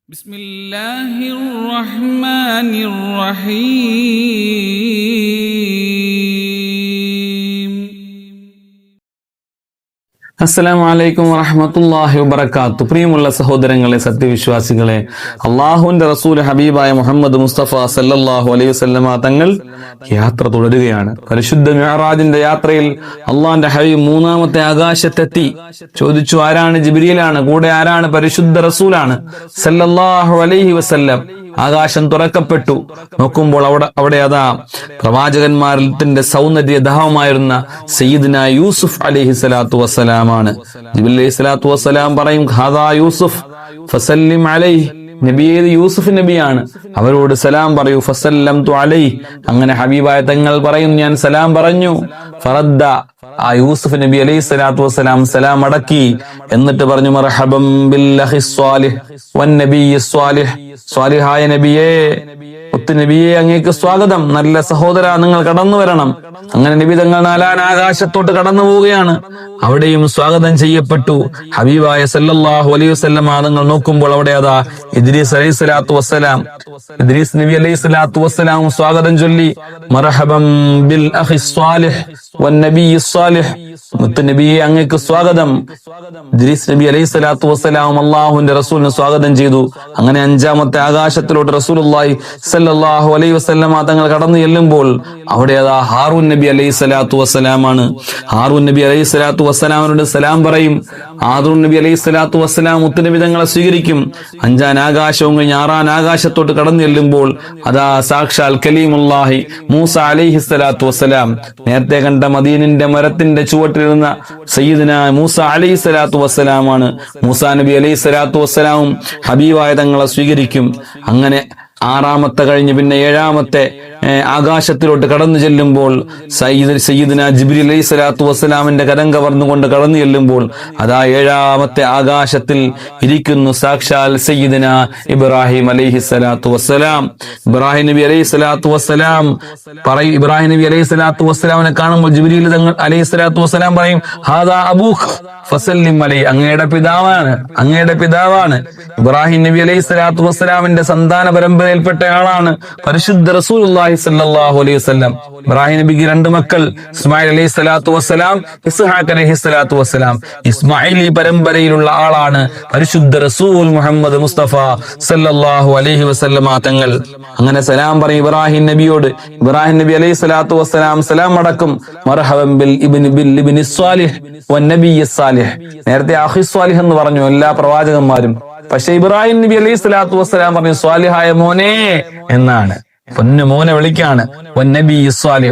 بسم الله الرحمن الرحيم. അസ്സലാമു അലൈക്കും വറഹ്മത്തുള്ളാഹി വബറകാതുഹു. പ്രിയമുള്ള സഹോദരങ്ങളെ, സത്യവിശ്വാസികളെ, അള്ളാഹുവിന്റെ റസൂൽ ഹബീബായ മുഹമ്മദ് മുസ്തഫ സല്ലല്ലാഹു അലൈഹി വസല്ലമ തങ്ങൾ യാത്ര തുടരുകയാണ്. പരിശുദ്ധ മിഅ്റാജിന്റെ യാത്രയിൽ അള്ളാഹിന്റെ ഹബീബ് മൂന്നാമത്തെ ആകാശത്തെത്തി. ചോദിച്ചു, ആരാണ്? ജിബ്രീലാണ്. കൂടെ ആരാണ്? പരിശുദ്ധ റസൂലാണ് സല്ലല്ലാഹു അലൈഹി വസല്ലം. ആകാശം തുറക്കപ്പെട്ടു. നോക്കുമ്പോൾ അവിടെ അതാ പ്രവാചകന്മാരുടെ സൗന്ദര്യധാമമായിരുന്ന സയ്യിദ്ന യൂസുഫ് അലൈഹി സ്വലാത്തു വസ്സലാമാണ്. ജിബ്രീൽ അലൈഹി സ്വലാത്തു വസ്സലാം പറയും, ഹാദാ യൂസുഫ് ഫസല്ലിം അലൈഹി. നബിയെ, യൂസുഫ് നബിയാണ്, അവരോട് സലാം പറയൂ. ഫസല്ലംതു അലൈഹി. അങ്ങനെ ഹബീബായ തങ്ങൾ പറയും, ഞാൻ സലാം പറഞ്ഞു. ഫറദ്ദ, ആ യൂസുഫ് നബി അലൈഹി സ്വലാത്തു വസ്സലാം സലാം അടക്കി. എന്നിട്ട് പറഞ്ഞു, മർഹബം ബിൽ അഖി സ്വാലിഹ് വൻ നബിയ്യി സ്വാലിഹ്. സ്വാലിഹായ നബിയേ, ഒത്തു നബിയെ, അങ്ങേക്ക് സ്വാഗതം. നല്ല സഹോദര, നിങ്ങൾ കടന്നു വരണം. അങ്ങനെ നബി തങ്ങൾ നാലാം ആകാശത്തോട്ട് കടന്നു പോവുകയാണ്. അവിടെയും സ്വാഗതം ചെയ്യപ്പെട്ടു. ഹബീബായ സല്ലല്ലാഹു അലൈഹി വസല്ലം നിങ്ങൾ നോക്കുമ്പോൾ അവിടെ അതാ ഇദ്രീസ് അലൈഹി സ്വലാത്തു വസ്സലാം, ഇദ്രീസ് നബി അലൈഹി സ്വലാത്തു വസ്സലാം സ്വാഗതം ചൊല്ലി. മർഹബം ബിൽ അഖി സ്വാലിഹ് വൻ നബിയ്യി സ്വാലിഹ്. മുത്ത് നബിയെ, അങ്ങേക്ക് സ്വാഗതം. ഇദ്രീസ് നബി അലൈഹി സ്വലാത്തു വസ്സലാം അള്ളാഹുവിന്റെ റസൂലിന് സ്വാഗതം ചെയ്തു. അങ്ങനെ അഞ്ചാമത്തെ ആകാശത്തിലോട്ട് റസൂലുള്ളാഹി സല്ലല്ലാഹു അലൈഹി വസല്ലം തങ്ങൾ കടന്നു ചെല്ലുമ്പോൾ അവിടെ അതാ ഹാറൂൻ നബി അലൈഹി സ്വലാത്തു വസ്സലാമാണ്. ഹാറൂൻ നബി അലൈഹി സ്വലാത്തു വസ്സലാമിനോട് സലാം പറയും. ഹാറൂൻ നബി അലൈഹി സ്വലാത്തു വസ്സലാം മുത്തുനബി തങ്ങളെ സ്വീകരിക്കും. അഞ്ചാം ആകാശവും കഴിഞ്ഞ് ആറാം ആകാശത്തോട്ട് കടന്നു ചെല്ലുമ്പോൾ അതാ സാക്ഷാൽ കലീമുല്ലാഹി മൂസ അലൈഹി സ്വലാത്തു വസ്സലാം, നേരത്തെ കണ്ട മദീനിന്റെ മരത്തിന്റെ ചുവട്ടിലിരുന്ന സയ്യിദ്ന മൂസ അലൈഹി സ്വലാത്തു വസ്സലാമാണ്. മൂസ നബി അലൈഹി സ്വലാത്തു വസ്സലാമും ഹബീബായ തങ്ങളെ സ്വീകരിക്കും. അങ്ങനെ ആറാമത്തെ കഴിഞ്ഞ് പിന്നെ ഏഴാമത്തെ ആകാശത്തിലോട്ട് കടന്നു ചെല്ലുമ്പോൾ സയ്യിദ്ന ജിബ്രീൽ അലൈഹി സ്വലാത്തു വസ്സലാമിന്റെ കരം കവർന്നുകൊണ്ട് കടന്നു ചെല്ലുമ്പോൾ അതാ ഏഴാമത്തെ ആകാശത്തിൽ ഇരിക്കുന്നു സാക്ഷാൽ സയ്യിദ്ന ഇബ്രാഹിം അലൈഹി സ്വലാത്തു വസ്സലാം. ഇബ്രാഹിം നബി അലൈഹി സ്വലാത്തു വസ്സലാം പറയും, ഇബ്രാഹിം നബി അലൈഹി സ്വലാത്തു വസ്സലാമിനെ കാണുമ്പോൾ ജിബ്രീൽ അലൈഹി സ്വലാത്തു വസ്സലാം പറയും, ഹാദാ അബൂഖ് ഫസല്ലിം അലൈഹി. അങ്ങയുടെ പിതാവാണ്, അങ്ങയുടെ പിതാവാണ്. ഇബ്രാഹിം നബി അലൈഹി സ്വലാത്തു വസ്സലാമിന്റെ സന്താന പരമ്പരയിൽപ്പെട്ട ആളാണ് പരിശുദ്ധ റസൂലുള്ളാഹി സല്ലല്ലാഹു അലൈഹി വസല്ലം. ഇബ്രാഹിം നബിക്ക് രണ്ട് മക്കൾ, ഇസ്മായിൽ അലൈഹി സ്വലാത്തു വസ്സലാം, ഇസ്ഹാഖ് അലൈഹി സ്വലാത്തു വസ്സലാം. ഇസ്മായിലി പരമ്പരയിലുള്ള ആളാണ് പരിശുദ്ധ റസൂൽ മുഹമ്മദ് മുസ്തഫ സല്ലല്ലാഹു അലൈഹി വസല്ലം തങ്ങൾ. അങ്ങനെ സലാം പറയും ഇബ്രാഹിം നബിയോട്. ഇബ്രാഹിം നബി അലൈഹി സ്വലാത്തു വസ്സലാം സലാം അടക്കും. മർഹബൻ ബിൽ ഇബ്നി സ്വാലിഹ് വൻ നബിയ്യി സ്വാലിഹ്. നേരത്തെ അഖി സ്വാലിഹ് എന്ന് പറഞ്ഞു എല്ലാ പ്രവാചകന്മാരും. പക്ഷെ ഇബ്രാഹിം നബി അലൈഹി സ്വലാത്തു വസ്സലാം പറഞ്ഞു സ്വാലിഹായ മോനെ എന്നാണ്, പൊന്നു മോനെ വിളിക്കാണ്.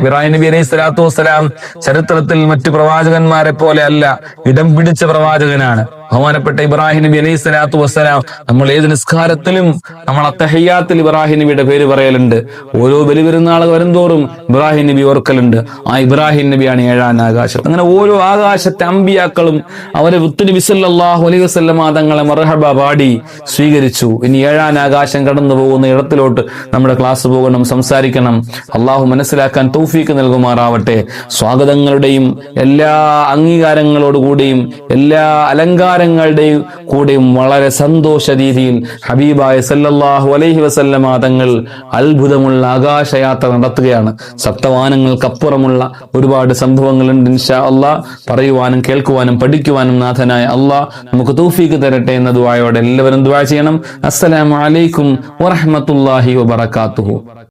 ഇബ്രാഹിം നബി അലൈഹി സ്വലാത്തു വസ്സലാം ചരിത്രത്തിൽ മറ്റു പ്രവാചകന്മാരെ പോലെ അല്ല, ഇടം പിടിച്ച പ്രവാചകനാണ് ബഹുമാനപ്പെട്ട ഇബ്രാഹിം നബി അലൈഹി സ്വലാത്തു വസ്സലാം. നമ്മൾ ഏത് നിസ്കാരത്തിലും നമ്മൾ അത്തഹിയ്യാത്തിൽ ഇബ്രാഹിം നബിയുടെ പേര് പറയലുണ്ട്. ഓരോ ബലിപെരുന്നാൾ വരുംതോറും ഇബ്രാഹിം നബി ഓർക്കലുണ്ട്. ആ ഇബ്രാഹിം നബിയാണ് ഏഴാം ആകാശം. അങ്ങനെ ഓരോ ആകാശത്തെ അമ്പിയാക്കളും അവരെ നബി സല്ലല്ലാഹു അലൈഹി വസല്ലം തങ്ങളെ മർഹബ പാടി സ്വീകരിച്ചു. ഇനി ഏഴാം ആകാശം കടന്നു പോകുന്ന ഇടത്തിലോട്ട് നമ്മുടെ ക്ലാസ് പോകണം, സംസാരിക്കണം. അള്ളാഹു മനസ്സിലാക്കാൻ തൗഫീക്ക് നൽകുമാറാവട്ടെ. സ്വാഗതങ്ങളുടെയും എല്ലാ അംഗീകാരങ്ങളോടുകൂടിയും എല്ലാ അലങ്കാരങ്ങളുടെയും കൂടെയും വളരെ സന്തോഷ രീതിയിൽ ഹബീബായ സല്ലല്ലാഹു അലൈഹി വസല്ലമ തങ്ങൾ അത്ഭുതമുള്ള ആകാശയാത്ര നടത്തുകയാണ്. സപ്തവാനങ്ങൾക്കപ്പുറമുള്ള ഒരുപാട് സംഭവങ്ങളുണ്ട്. ഇൻഷാ അല്ലാഹ് പറയുവാനും കേൾക്കുവാനും പഠിക്കുവാനും നാഥനായ അല്ലാഹ് നമുക്ക് തൗഫീക്ക് തരട്ടെ എന്ന ദുആയോടെ എല്ലാവരും ദുആ ചെയ്യണം. അസ്സലാമു അലൈക്കും വറഹ്മത്തുള്ളാഹി വബറകാതുഹു.